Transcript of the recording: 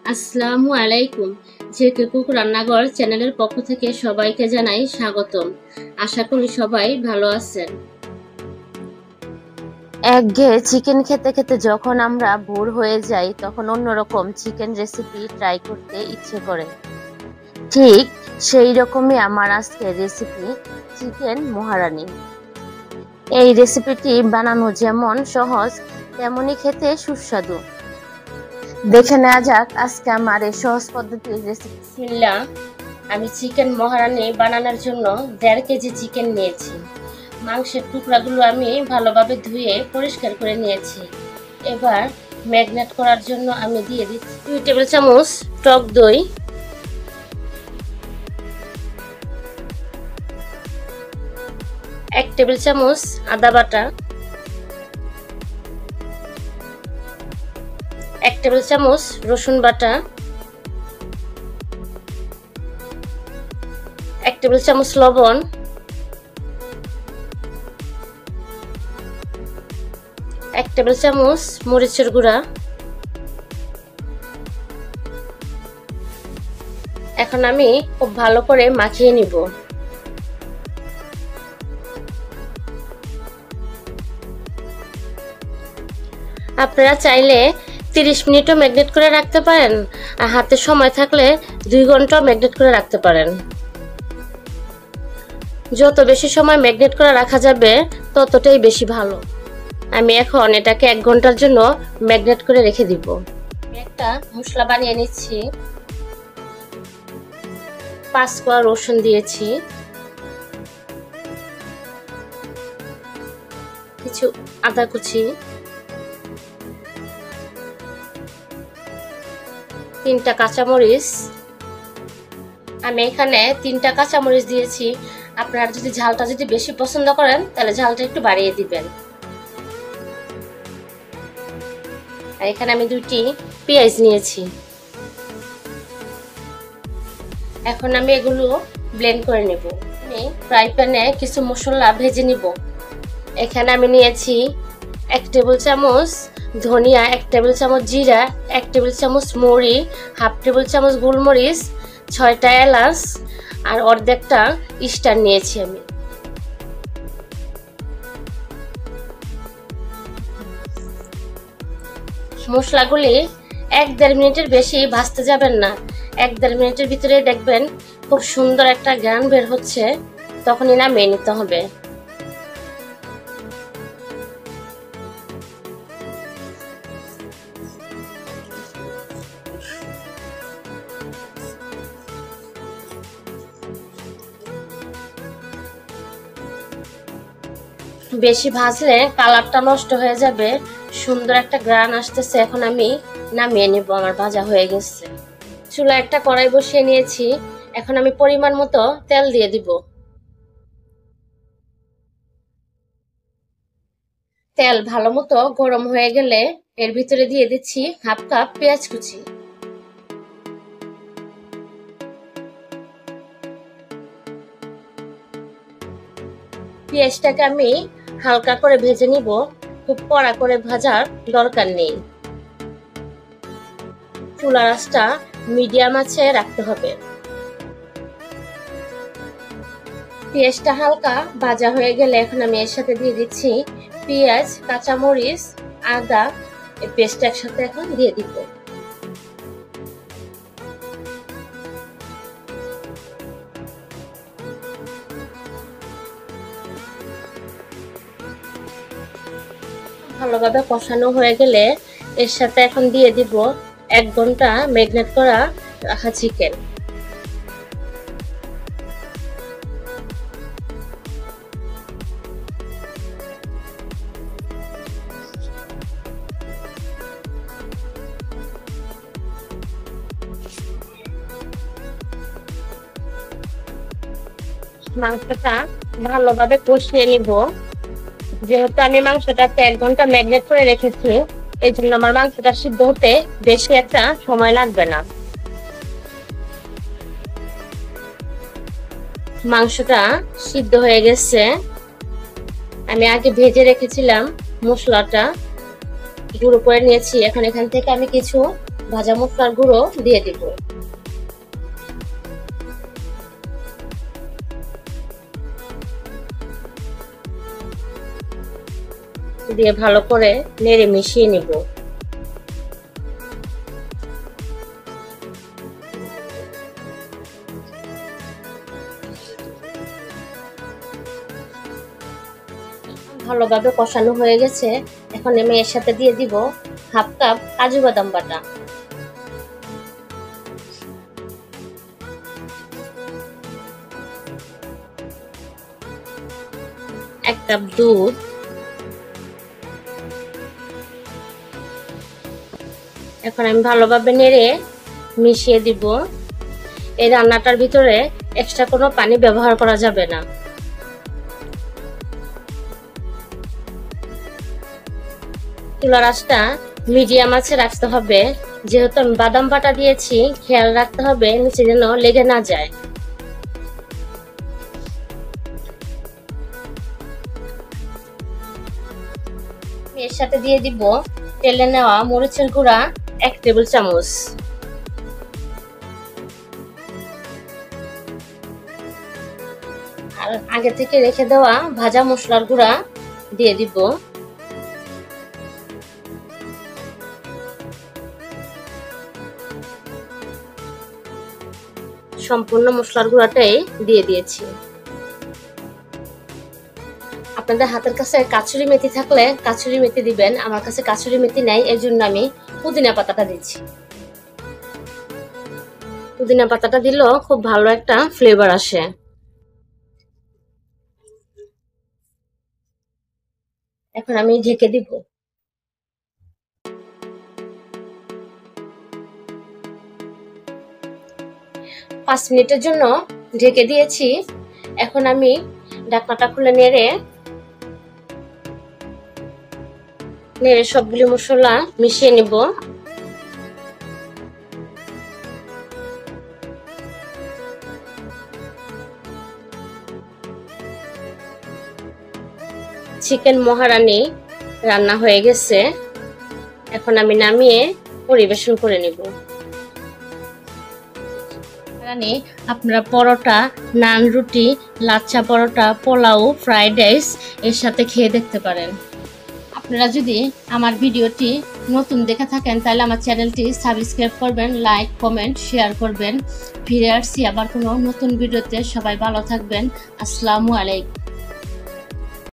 আসসালামু আলাইকুম। ঝেঁকে কুক রান্নাঘর চ্যানেলের পক্ষ থেকে সবাইকে জানাই স্বাগতম। আশা করি সবাই ভালো আছেন। একঘেয়ে চিকেন খেতে খেতে যখন আমরা বোর হয়ে যাই তখন অন্যরকম চিকেন রেসিপি ট্রাই করতে ইচ্ছে করে। ঠিক সেই রকমই আমার আজকের রেসিপি চিকেন মহারানী। এই রেসিপিটি বানানো যেমন সহজ তেমনি খেতে সুস্বাদু। দেখে নেওয়া যাক আজকে আমার এই সহজ পদ্ধতির রেসিপি। বিসমিল্লাহ। আমি চিকেন মহারানী বানানোর জন্য 1.5 কেজি চিকেন নিয়েছি। মাংসের টুকরাগুলো আমি ভালোভাবে ধুয়ে পরিষ্কার করে নিয়েছি। এবার ম্যারিনেট করার জন্য আমি দিয়ে দিচ্ছি 2 টেবিল চামচ টক দই, 1 টেবিল চামচ আদা বাটা, 1 টেবিল চামচ রসুন বাটা, 1 টেবিল চামচ লবণ, 1 টেবিল চামচ মরিচের গুঁড়া। এখন আমি খুব ভালো করে মাখিয়ে নিব। আপনারা চাইলে 30 মিনিটও ম্যারিনেট করে রাখতে পারেন, আর হাতে সময় থাকলে 2 ঘন্টাও ম্যারিনেট করে রাখতে পারেন। যত বেশি সময় ম্যারিনেট করে রাখা যাবে ততটাই বেশি ভালো। আমি এখন এটাকে 1 ঘন্টার জন্য ম্যারিনেট করে রেখে দিব। একটা মশলা বানিয়ে নিচ্ছি। 5 কোয়া রসুন দিয়েছি, কিছু আদা কুচি, 3টা কাঁচামরিচ। আমি এখানে 3টা কাঁচামরিচ দিয়েছি। আপনারা যদি ঝালটা বেশি পছন্দ করেন তাহলে ঝালটা একটু বাড়িয়ে দিবেন। আর এখানে আমি 2টি পেঁয়াজ নিয়েছি। এখন আমি এগুলো ব্লেন্ড করে নেব। আমি ফ্রাই প্যানে কিছু মশলা ভেজে নিব। এখানে আমি নিয়েছি 1 টেবিল চামচ ধনিয়া, 1 টেবিল চামচ জিরা, 1 টেবিল চামচ মৌরি, হাফ টেবিল চামচ গোলমরিচ, 6টা এলাচ আর অর্ধেকটা স্টার নিয়েছি আমি। মশলাগুলি 1-1.5 মিনিটের বেশি ভাজতে যাবেন না। 1-1.5 মিনিটের ভিতরে দেখবেন খুব সুন্দর একটা ঘ্রাণ বের হচ্ছে, তখনই নামিয়ে নিতে হবে। বেশি ভাজলে কালারটা নষ্ট হয়ে যাবে। সুন্দর একটা ঘ্রাণ আসতেছে। এখন আমি নামিয়ে নিব। আমার ভাজা হয়ে গেছে। চুলা একটা কড়াই বসিয়ে নিয়েছি। এখন আমি পরিমাণ মতো তেল দিয়ে দিব। তেল ভালো মতো গরম হয়ে গেলে এর ভিতরে দিয়ে দিচ্ছি 1/2 কাপ পেঁয়াজ কুচি। পেঁয়াজটাকে আমি হালকা করে ভেজে নিব। খুব কড়া করে ভাজার দরকার নেই। চুলার আঁচটা মিডিয়াম আঁচে রাখতে হবে। পেঁয়াজটা হালকা ভাজা হয়ে গেলে এখন আমি এর সাথে দিয়ে দিচ্ছি পেঁয়াজ, কাঁচামরিচ, আদা। এই পেস্টটা একসাথে এখন দিয়ে দিব। ভালোভাবে কষানো হয়ে গেলে এর সাথে এখন দিয়ে দিব 1 ঘন্টা ম্যারিনেট করা রাখা চিকেন। মাংসটা ভালোভাবে কষিয়ে নিব। যেহেতু আমি মাংসটাকে 1 ঘন্টা ম্যারিনেট করে রেখেছি, এই জন্য আমার মাংসটা সিদ্ধ হতে বেশি একটা সময় লাগবে না। মাংসটা সিদ্ধ হয়ে গেছে। আমি আগে ভেজে রেখেছিলাম মশলাটা গুঁড়ো করে নিয়েছি। এখন এখান থেকে আমি কিছু ভাজা মশলার গুঁড়ো দিয়ে দিব। দিয়ে ভালো করে নেড়ে মিশিয়ে নিব। ভালোভাবে কষানো হয়ে গেছে। এখন আমি এর সাথে দিয়ে দিব হাফ কাপ কাজু বাদাম বাটা, 1 কাপ দুধ, এখন আমি ভালোভাবে নেড়ে মিশিয়ে দিব। এই রান্নাটার ভিতরে এক্সট্রা কোনো পানি ব্যবহার করা যাবে না। চুলার আঁচটা মিডিয়াম আঁচে রাখতে হবে, যেহেতু আমি বাদাম বাটা দিয়েছি। খেয়াল রাখতে হবে নিচে যেন লেগে না যায়। এর সাথে দিয়ে দিব তেলে নেওয়া মরিচের গুঁড়া 1 টেবিল চামচ, আর আগে থেকে রেখে দেওয়া ভাজা মশলার গুঁড়া দিয়ে দিব। সম্পূর্ণ মশলার গুঁড়াটাই দিয়ে দিয়েছি। আপনাদের হাতের কাছে কাসুরি মেথি থাকলে কাসুরি মেথি দিবেন। আমার কাছে কাসুরি মেথি নাই, এর জন্য আমি পুদিনা পাতাটা দিচ্ছি। পুদিনা পাতাটা দিলেও খুব ভালো একটা ফ্লেভার আসে। এখন আমি ঢেকে দিব। 5 মিনিটের জন্য ঢেকে দিয়েছি। এখন আমি ঢাকনাটা খুলে নেড়ে সবগুলি মশলা মিশিয়ে নিব। চিকেন মহারানী রান্না হয়ে গেছে। এখন আমি নামিয়ে পরিবেশন করে নিব। আপনারা পরোটা, নান, রুটি, লাচ্ছা পরোটা, পোলাও, ফ্রাইড রাইস এর সাথে খেয়ে দেখতে পারেন। আপনারা যদি আমার ভিডিওটি নতুন দেখে থাকেন তাহলে আমার চ্যানেলটি সাবস্ক্রাইব করবেন, লাইক, কমেন্ট, শেয়ার করবেন। ফিরে আসছি আবার কোনো নতুন ভিডিওতে। সবাই ভালো থাকবেন। আসসালামু আলাইকুম।